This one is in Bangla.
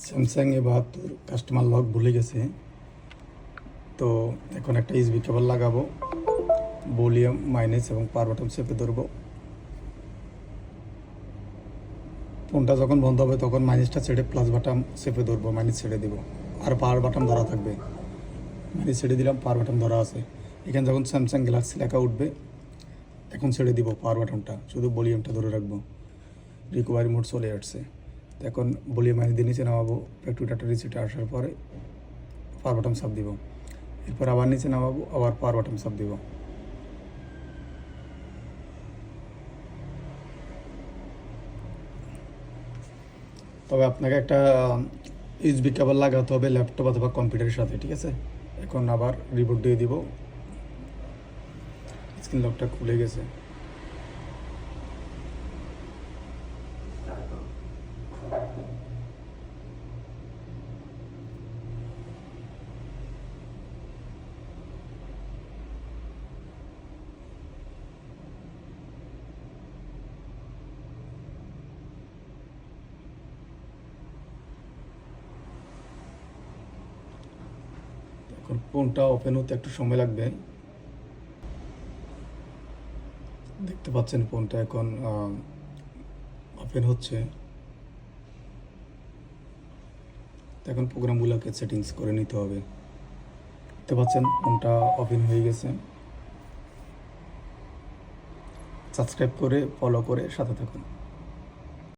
স্যামসাং A72 কাস্টমার লক ভুলে গেছে, তো এখন একটা ইউএসবি কেবল লাগাবো, ভলিউম মাইনাস এবং পাওয়ার বাটন চেপে ধরবো। ফোনটা যখন বন্ধ হবে তখন মাইনাসটা ছেড়ে প্লাস বাটন চেপে ধরবো, মাইনাস ছেড়ে দিব, আর পাওয়ার বাটন ধরা থাকবে। মাইনাস ছেড়ে দিলাম, পাওয়ার বাটন ধরা আছে। এখানে যখন স্যামসাং গ্যালাক্সি লেখা উঠবে এখন ছেড়ে দিব পাওয়ার বাটনটা, শুধু ভলিউমটা ধরে রাখবো। রিকভারি মোড চলে আসছে। তো এখন ভলিউম মাইনাস দিয়ে নিচে নামাবো, ফ্যাক্টরি ডাটা রিসেটে আসার পরে পাওয়ার বাটন চাপ দিব, এরপর আবার নিচে নামাবো, আবার পাওয়ার বাটন চাপ দিব। তবে আপনাকে একটা ইউএসবি কেবল লাগাতে হবে ল্যাপটপ অথবা কম্পিউটারের সাথে, ঠিক আছে? এখন আবার রিবুট দিয়ে দিব। স্ক্রিন লকটা খুলে গেছে। এখন ফোনটা ওপেন হতে একটু সময় লাগবে। দেখতে পাচ্ছেন ফোনটা এখন ওপেন হচ্ছে। এখন প্রোগ্রামগুলোকে সেটিংস করে নিতে হবে। দেখতে পাচ্ছেন ফোনটা ওপেন হয়ে গেছে। সাবস্ক্রাইব করে ফলো করে সাথে থাকুন।